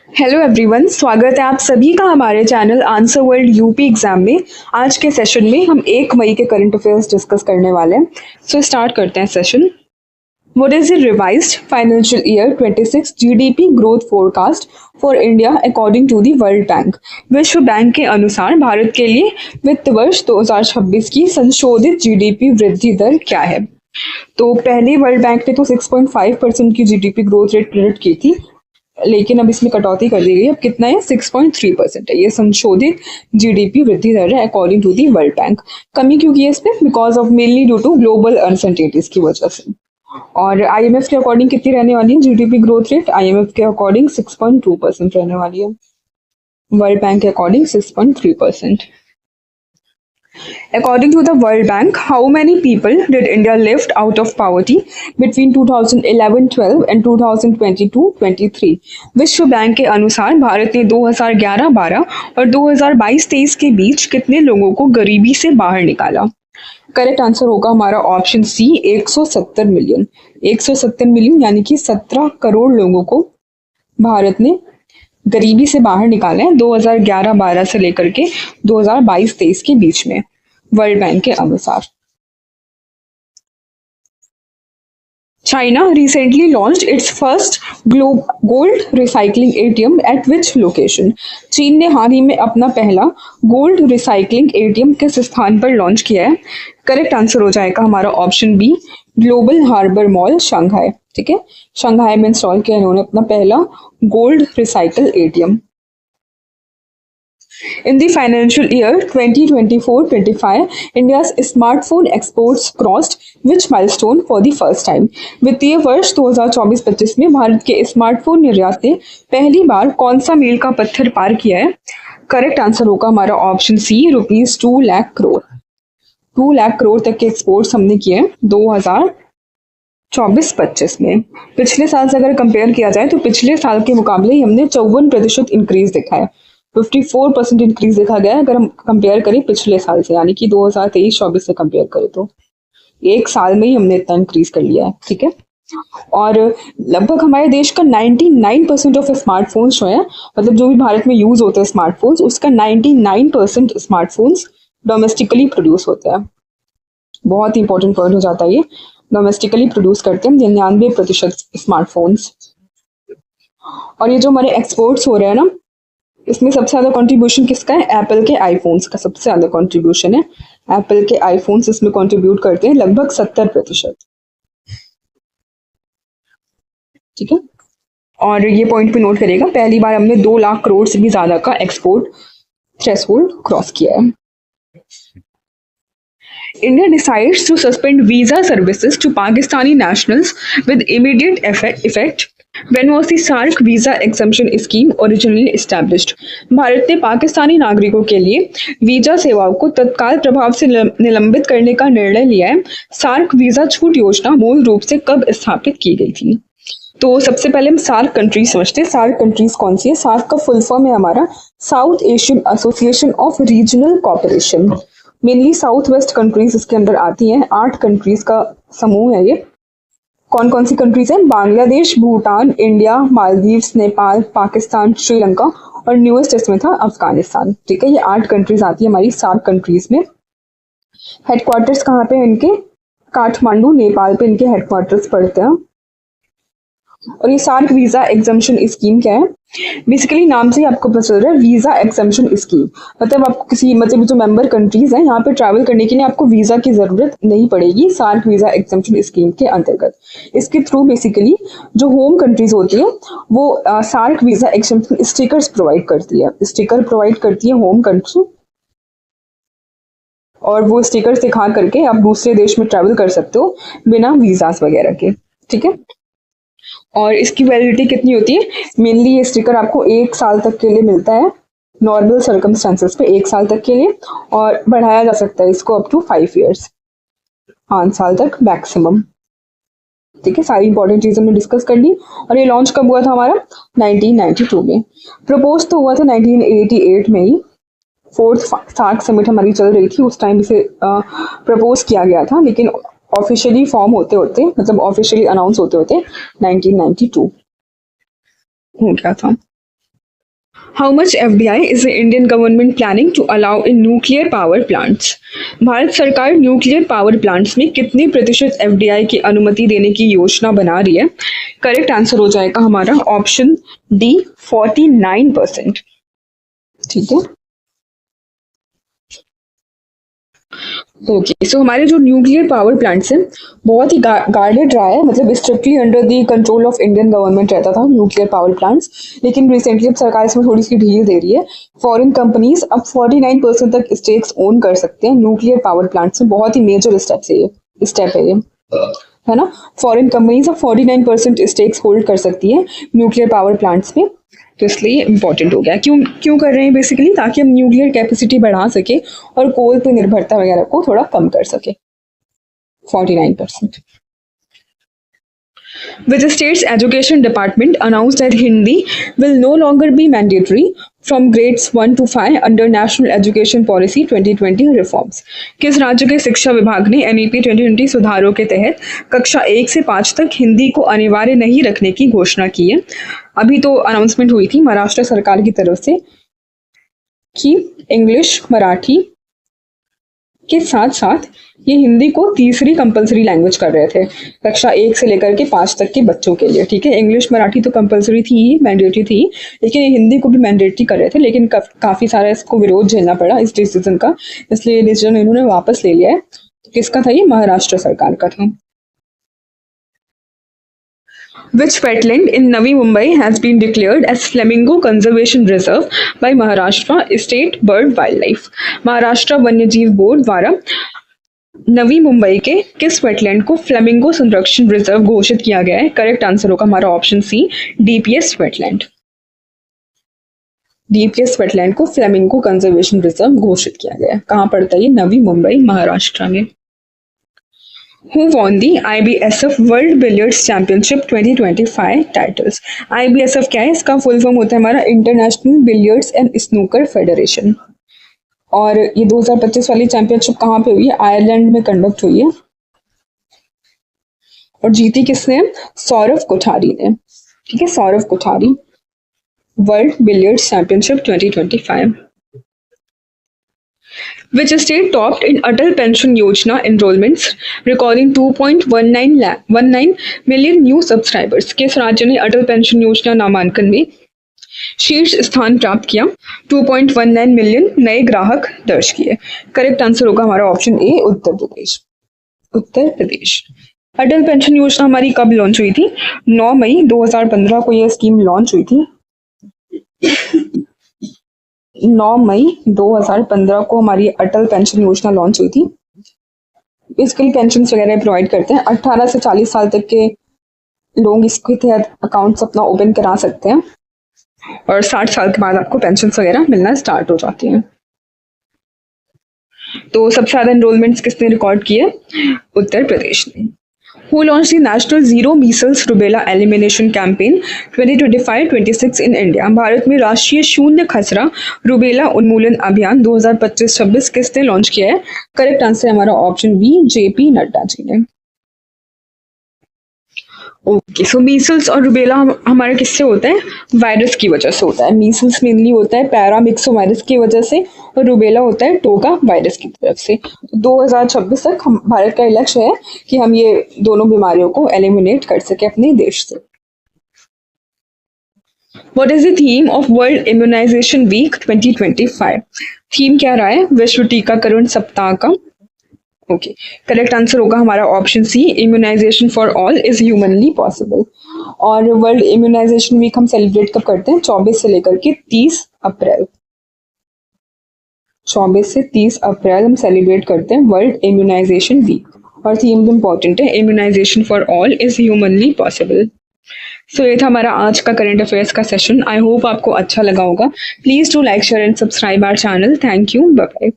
Hello everyone, स्वागत है आप सभी का हमारे channel answer world UP exam में। आज के सेशन में हम 1 मई के करंट अफेयर्स डिस्कस करने वाले हैं। सो स्टार्ट करते हैं session. What is the revised financial year 26 GDP growth forecast for India according to the World Bank? विश्व बैंक के अनुसार भारत के लिए वित्त वर्ष 2026 की संशोधित जीडीपी वृद्धि दर क्या है? तो पहले वर्ल्ड बैंक ने तो 6.5% की जीडीपी ग्रोथ रेट प्रेडिक्ट की थी, लेकिन अब इसमें कटौती कर दी गई। अब कितना है? 6.3% है। ये संशोधित जीडीपी वृद्धि दर है according to the World Bank. कमी क्यों की है इसमें? Because of mainly due to global uncertainties की वजह से। और आईएमएफ के अकॉर्डिंग कितनी रहने वाली है जीडीपी ग्रोथ रेट? आईएमएफ के अकॉर्डिंग 6.2% रहने वाली है, वर्ल्ड बैंक के according 6.3%। According to the World Bank, how many people did India lift out of poverty between 2011-12 and 2022-23? विश्व बैंक के अनुसार भारत ने 2011-12 और 2022-23 के बीच कितने लोगों को गरीबी से बाहर निकाला? करेक्ट आंसर होगा हमारा ऑप्शन सी, 170 मिलियन। 170 मिलियन यानी कि 17 करोड़ लोगों को भारत ने गरीबी से बाहर निकाला है 2011-12 से लेकर के 2022-23 के बीच में, वर्ल्ड बैंक के अनुसार। China recently launched its first gold recycling ATM at which location? चीन ने हाल ही में अपना पहला गोल्ड रिसाइकलिंग एटीएम किस स्थान पर लॉन्च किया है? करेक्ट आंसर हो जाएगा हमारा option B, Global Harbor Mall Shanghai. ठीक है, शंघाई में इंस्टॉल किया इन्होंने अपना पहला gold recycle ATM. In the financial year 2024-25, India's smartphone exports crossed which milestone for the first time? वित्तीय वर्ष 2024-25 में भारत के स्मार्टफोन निर्यात ने पहली बार कौन सा मील का पत्थर पार किया है? करेक्ट आंसर होगा हमारा ऑप्शन सी, ₹2 लाख करोड़। 2 लाख करोड़ तक के एक्सपोर्ट्स हमने किए 2024-25 में। पिछले साल से अगर कंपेयर किया जाए तो पिछले साल के मुकाबले हमने 54% इंक्रीज देखा है, 54% इंक्रीज देखा गया है अगर हम कंपेयर करें पिछले साल से, यानी कि 2023-24 से कंपेयर करें तो एक साल में ही हमने इतना इंक्रीज कर लिया है। ठीक है, और लगभग हमारे देश का 99% ऑफ स्मार्टफोन्स जो है, मतलब जो भी भारत में यूज होते हैं स्मार्टफोन्स, उसका 99% स्मार्टफोन्स डोमेस्टिकली प्रोड्यूस होते हैं। बहुत इंपॉर्टेंट पॉइंट हो जाता है ये, डोमेस्टिकली प्रोड्यूस करते हैं 99% स्मार्टफोन्स। और ये जो हमारे एक्सपोर्ट्स हो रहे हैं ना, इसमें सबसे ज्यादा कंट्रीब्यूशन किसका है? एप्पल के आईफोन्स का सबसे ज्यादा कंट्रीब्यूशन है। एप्पल के आईफोन्स इसमें कंट्रीब्यूट करते हैं लगभग 70%। ठीक है, और ये पॉइंट भी नोट करेगा, पहली बार हमने 2 लाख करोड़ से भी ज्यादा का एक्सपोर्ट थ्रेशोल्ड क्रॉस किया है। India decides to suspend visa services to Pakistani nationals with immediate effect. When was the SAARC visa exemption scheme originally established? Bharat ने पाकिस्तानी नागरिकों के लिए वीजा सेवाओं को तत्काल प्रभाव से निलंबित करने का निर्णय लिया है। सार्क वीजा छूट योजना मूल रूप से कब स्थापित की गई थी? तो सबसे पहले हम सार्क कंट्रीज समझते हैं। सार्क कंट्रीज कौन सी है? सार्क का फुल फॉर्म है हमारा south Asian association of regional cooperation. Mainly south west countries इसके अंदर आती हैं। 8 कंट्रीज का समूह है ये। कौन कौन सी कंट्रीज हैं? बांग्लादेश, भूटान, इंडिया, मालदीव्स, नेपाल, पाकिस्तान, श्रीलंका और न्यूएस्ट इसमें था अफगानिस्तान। ठीक है, ये 8 कंट्रीज आती है हमारी सार्क कंट्रीज में। हेडक्वार्टर्स कहाँ पे इनके? काठमांडू, नेपाल पे इनके हेडक्वार्टर्स पड़ते हैं। और ये सार्क वीजा एग्जम्पशन स्कीम क्या है? बेसिकली नाम से ही आपको पता चल रहा है, वीजा एग्जम्पशन स्कीम। मतलब आपको किसी, मतलब जो मेंबर कंट्रीज हैं यहाँ पे ट्रैवल करने के लिए आपको वीजा की जरूरत नहीं पड़ेगी सार्क वीजा एग्जम्पशन स्कीम के अंतर्गत। इसके थ्रू बेसिकली जो होम कंट्रीज होती है वो SAARC visa exemption stickers provide करती है। स्टिकर प्रोवाइड करती है होम कंट्री, और वो स्टिकर दिखा करके आप दूसरे देश में ट्रैवल कर सकते हो बिना वीजास वगैरह के। ठीक है, और इसकी वैलिडिटी कितनी होती है? मेनली ये स्टिकर आपको 1 साल तक के लिए मिलता है, नॉर्मल सर्कमस्टांसेस पे 1 साल तक के लिए, और बढ़ाया जा सकता है इसको अप टू 5 ईयर्स, 5 साल तक मैक्सिमम। ठीक है, सारी इंपॉर्टेंट चीजें हमने डिस्कस कर ली। और ये लॉन्च कब हुआ था हमारा? 1992 में। प्रपोज तो हुआ था 1988 में ही। 4th सार्क समिट हमारी चल रही थी, उस टाइम इसे प्रपोज किया गया था, लेकिन ऑफिशियली फॉर्म होते होते, मतलब ऑफिशियली अनाउंस होते होते 1992 हो गया था। How much FDI is the Indian government planning to allow in nuclear power plants? Bharat सरकार न्यूक्लियर पावर प्लांट्स में कितने प्रतिशत FDI की अनुमति देने की योजना बना रही है? करेक्ट आंसर हो जाएगा हमारा ऑप्शन डी 49%। ठीक है, ओके। सो हमारे जो न्यूक्लियर पावर प्लांट्स हैं बहुत ही गार्डेड रहा है, मतलब strictly under the control of Indian government रहता था न्यूक्लियर पावर प्लांट्स, लेकिन रिसेंटली अब सरकार इसमें थोड़ी सी ढील दे रही है। फॉरेन कंपनीज अब 49% तक स्टेक्स ओन कर सकते हैं न्यूक्लियर पावर प्लांट्स में। बहुत ही मेजर स्टेप है ये, है ना। फॉरेन कंपनीज अब 49% स्टेक्स होल्ड कर सकती है न्यूक्लियर पावर प्लांट्स में, तो इसलिए इम्पोर्टेंट हो गया। क्यों कर रहे हैं बेसिकली, ताकि हम न्यूक्लियर कैपेसिटी बढ़ा सके और कोल पे निर्भरता वगैरह को थोड़ा कम कर सके। 49%। Which state's education department announced that Hindi will no longer be mandatory from grades 1 to 5 under National Education Policy 2020 reforms? किस राज्य के शिक्षा विभाग ने NEP 2020 सुधारों के तहत कक्षा 1 से 5 तक हिंदी को अनिवार्य नहीं रखने की घोषणा की है? अभी तो अनाउंसमेंट हुई थी महाराष्ट्र सरकार की तरफ से कि इंग्लिश मराठी के साथ साथ ये हिंदी को तीसरी कंपलसरी लैंग्वेज कर रहे थे कक्षा 1 से लेकर के 5 तक के बच्चों के लिए। ठीक है, इंग्लिश मराठी तो कंपलसरी थी ही, मैंडेटरी थी, लेकिन ये हिंदी को भी मैंडेटरी कर रहे थे, लेकिन काफी सारा इसको विरोध झेलना पड़ा इस डिसीजन का, इसलिए डिसीजन इन्होंने वापस ले लिया है। किसका था ये? महाराष्ट्र सरकार का था। Which wetland in Navi Mumbai has been declared as Flamingo Conservation Reserve by Maharashtra State Bird Wildlife? Maharashtra वन्यजीव बोर्ड द्वारा नवी मुंबई के किस वेटलैंड को फ्लेमिंगो संरक्षण रिजर्व घोषित किया गया है? करेक्ट आंसर होगा हमारा option C, DPS wetland. DPS wetland को फ्लेमिंगो कंजर्वेशन रिजर्व घोषित किया गया है। कहाँ पड़ता है ये? नवी मुंबई, महाराष्ट्र में। Who won the IBSF World Billiards Championship 2025 titles? IBSF क्या है? इसका फुल फॉर्म होता है हमारा international billiards and snooker federation, और ये 2025 वाली चैंपियनशिप कहाँ पे हुई है? आयरलैंड में कंडक्ट हुई है, और जीती किसने? सौरव कोठारी ने। ठीक है, Saurav Kothari. World billiards championship 2025। Which state topped in Atal Pension Yojana enrollments, recording 2.19 million new subscribers? किस राज्य ने अटल पेंशन योजना नामांकन में शीर्ष स्थान प्राप्त किया? 2.19 मिलियन नए ग्राहक दर्ज किए। करेक्ट आंसर होगा हमारा option A, Uttar Pradesh. Uttar Pradesh. Atal pension योजना हमारी कब लॉन्च हुई थी? 9 मई 2015 को यह स्कीम लॉन्च हुई थी। 9 मई 2015 को हमारी अटल पेंशन योजना लॉन्च हुई थी। बेसिकली पेंशन वगैरह प्रोवाइड करते हैं। 18 से 40 साल तक के लोग इसके तहत अकाउंट्स अपना ओपन करा सकते हैं, और 60 साल के बाद आपको पेंशन वगैरह मिलना स्टार्ट हो जाती हैं। तो सबसे ज्यादा एनरोलमेंट्स किसने रिकॉर्ड किए? उत्तर प्रदेश ने। Who launched the National Zero Measles Rubella Elimination Campaign 2025-26 in India? Bharat में राष्ट्रीय शून्य खसरा रुबेला उन्मूलन अभियान 2025-26 किसने लॉन्च किया है? करेक्ट आंसर है हमारा option B, JP Nadda ji ने। ओके, सो मीसल्स और रुबेला हमारे किससे होता है? वायरस की वजह से होता है। मीसल्स मेनली होता है पैरामिक्सो वायरस की वजह से, और रुबेला होता है टोका वायरस की तरफ से। 2026 तक हम भारत का लक्ष्य है कि हम ये दोनों बीमारियों को एलिमिनेट कर सके अपने देश से। What is the theme of World Immunization Week 2025? Theme क्या रहा है विश्व टीकाकरण सप्ताह का? ओके, करेक्ट आंसर होगा हमारा option C, immunisation for all is humanly possible. और वर्ल्ड इम्यूनाइजेशन वीक हम सेलिब्रेट कब करते हैं? 24 से लेकर के 30 अप्रैल। 24 से 30 अप्रैल हम सेलिब्रेट करते हैं वर्ल्ड इम्यूनाइजेशन वीक, और थीम इंपॉर्टेंट है, immunization for all is humanly possible. So ये था हमारा आज का करंट अफेयर्स का सेशन। आई होप आपको अच्छा लगा होगा। Please do like, share and subscribe our channel. Thank you, bye bye.